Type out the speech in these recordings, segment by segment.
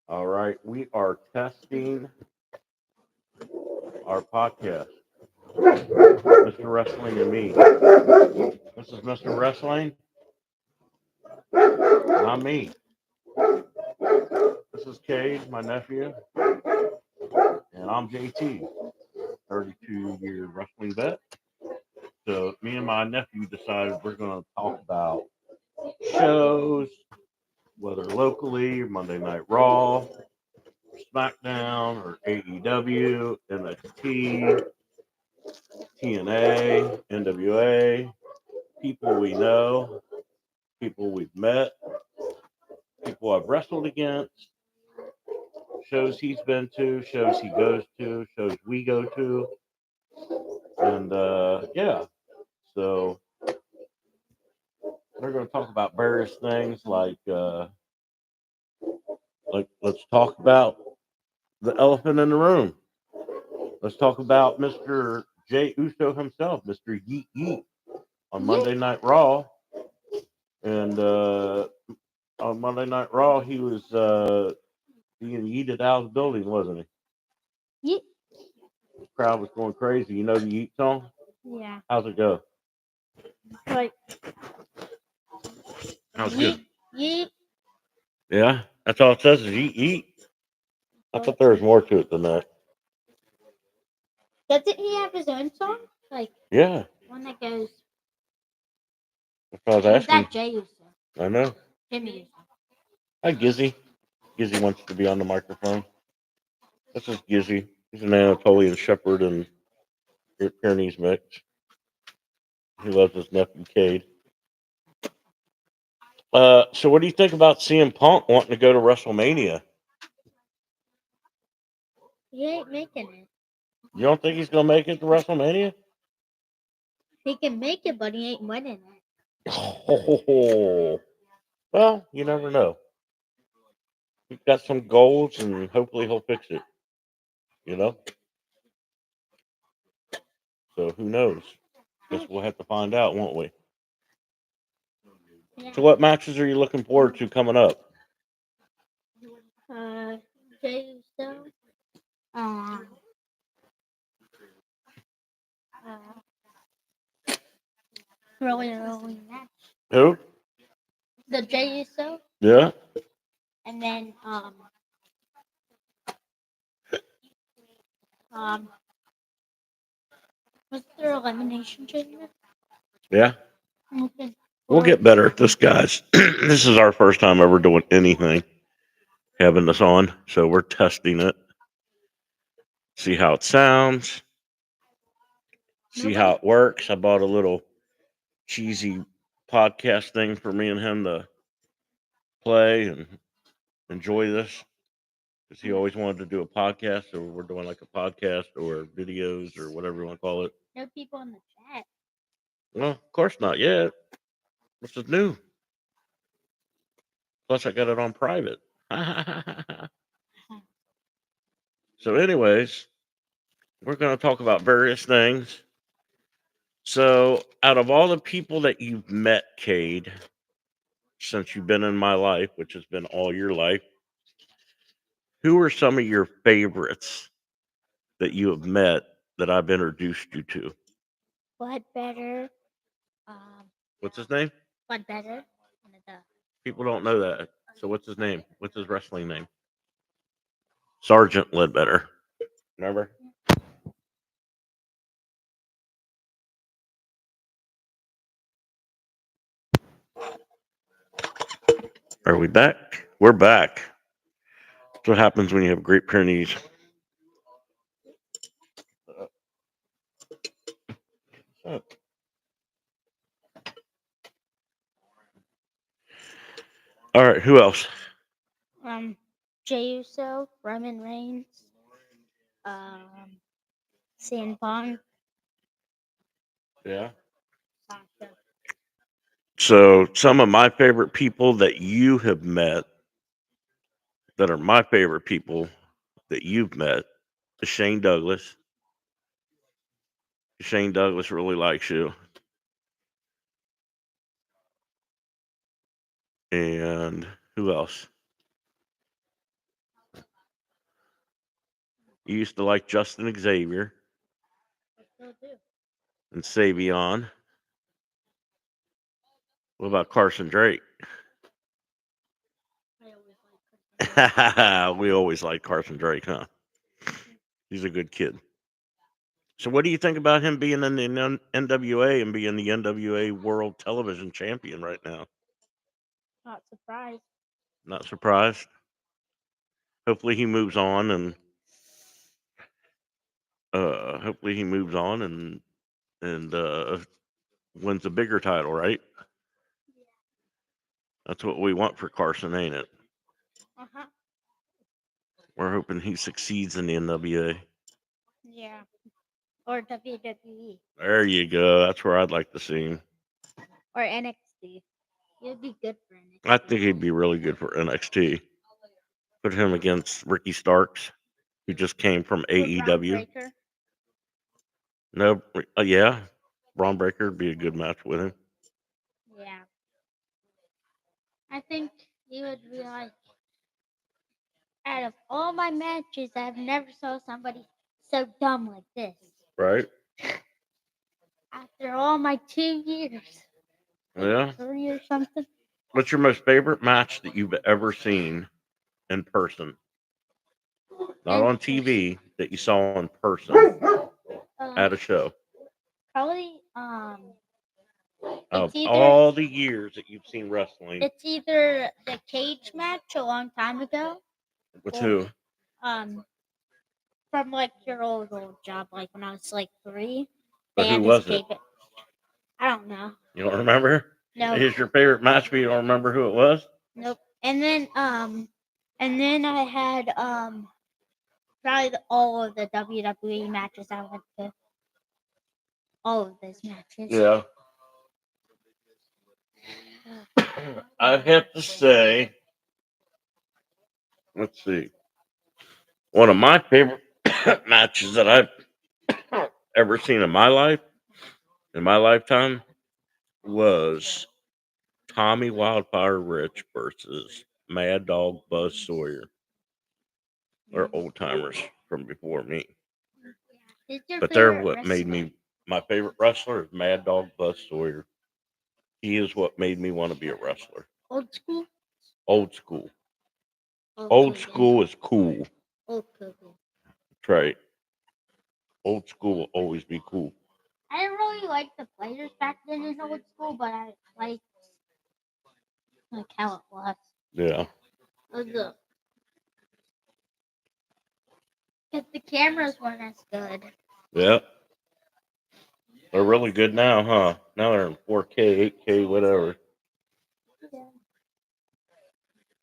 All right, we are testing our podcast, Mr. Wrestling and me. This is Mr. Wrestling, and I'm me. This is Cade, my nephew, and I'm JT, 32-year wrestling vet. So me and my nephew decided we're going to talk about shows, whether locally, Monday Night Raw, SmackDown, or AEW, NXT, TNA, NWA, people we know, people we've met, people I've wrestled against, shows he's been to, shows he goes to, shows we go to, and yeah. So we're going to talk about various things like let's talk about the elephant in the room. Let's talk about Mr. Jay Uso himself, Mr. Yeet Yeet, on Monday Night Raw, and on Monday Night Raw he was being yeeted out of the building, wasn't he? Yeet. The crowd was going crazy. You know the Yeet song? Yeah. How's it go? Like How's it yeet, go? yeet. Yeah, that's all it says is Yeet Yeet. I thought there was more to it than that. Doesn't he have his own song? Like Yeah, one that goes. that's what I was Or is asking. that Jay Uso? I know. Jimmy Uso. Hi, Gizzy. Gizzy wants to be on the microphone. This is Gizzy. He's an Anatolian Shepherd and Pyrenees mix. He loves his nephew Cade. So what do you think about CM Punk wanting to go to WrestleMania? He ain't making it. You don't think he's gonna make it to WrestleMania? He can make it, but he ain't winning it. Oh, well, you never know. He's got some goals, and hopefully he'll fix it. You know. So who knows? Guess we'll have to find out, won't we? Yeah. So what matches are you looking forward to coming up? Jay Uso. Uh, really match. Who? The Jay Uso, Yeah. and then what's their elimination chamber? Yeah. Okay. We'll get better at this, guys. This is our first time ever doing anything, having this on, so we're testing it, see how it sounds, see how it works. I bought a little cheesy podcast thing for me and him to play and enjoy this because he always wanted to do a podcast, so we're doing like a podcast or videos or whatever you want to call it. No people in the chat. Well, of course not yet. This is new. Plus, I got it on private. So, anyways, we're going to talk about various things. So, out of all the people that you've met, Cade, since you've been in my life, which has been all your life, who are some of your favorites that you have met that I've introduced you to? Blood better. What's his name? Blood better. People don't know that. So, what's his name? What's his wrestling name? Sergeant Ledbetter. Remember? Are we back? We're back. That's what happens when you have Great Pyrenees. Oh. All right, who else? Jey Uso, Roman Reigns, CM Punk. Yeah. Sasha. So, some of my favorite people that you have met that are my favorite people that you've met is Shane Douglas. Shane Douglas really likes you. And who else? You used to like Justin Xavier I still do. and Savion. What about Carson Drake? I always like Carson. We always like Carson Drake, huh? He's a good kid. So, what do you think about him being in the NWA and being the NWA World Television Champion right now? Not surprised. Not surprised. Hopefully, he moves on and hopefully he moves on and wins a bigger title, right? That's what we want for Carson, ain't it? Uh-huh. We're hoping he succeeds in the NWA. Yeah. Or WWE. There you go. That's where I'd like to see him. Or NXT. It'd be good for NXT. I think he'd be really good for NXT. Put him against Ricky Starks, who just came from Or Braun AEW. Breaker. No, yeah, Braun Breaker would be a good match with him. Yeah. I think he would be like, out of all my matches, I've never saw somebody so dumb like this. Right? After all my 2 years. Yeah. 3 or something. What's your most favorite match that you've ever seen in person? Not on TV, that you saw in person at a show. Probably Of it's either all the years that you've seen wrestling, it's either the cage match a long time ago, with or who? from like your old job, like when I was like 3. But They who had was this it? cage. I don't know. You don't remember? No. It's your favorite match, but you don't remember who it was? Nope. And then I had probably all of the WWE matches I went to. All of those matches. Yeah. I'd have to say, let's see, one of my favorite matches that I've ever seen in my lifetime, was Tommy Wildfire Rich versus Mad Dog Buzz Sawyer. They're old timers from before me. Who's your But they're favorite what made wrestler? me, my favorite wrestler is Mad Dog Buzz Sawyer. He is what made me want to be a wrestler. Old school? Old school. Old Old school, school is cool. Old school. That's right. Old school will always be cool. I didn't really like the players back then in old school, but I liked how it was. Yeah. Because the cameras weren't as good. Yeah. They're really good now, huh? Now they're in 4K, 8K, whatever. Yeah.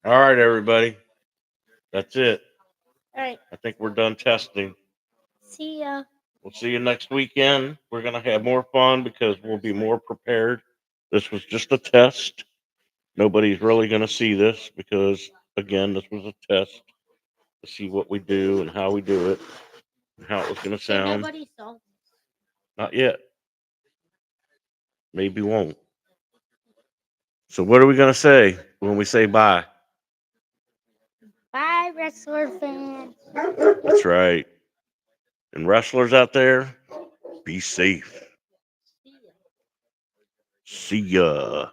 All right, everybody. That's it. All right. I think we're done testing. See ya. We'll see you next weekend. We're going to have more fun because we'll be more prepared. This was just a test. Nobody's really going to see this because, again, this was a test to see what we do and how we do it and how it was going to And sound. nobody saw this. Not yet. Maybe won't. So, what are we going to say when we say bye? Bye, wrestler fans. That's right. And wrestlers out there, be safe. See ya. See ya.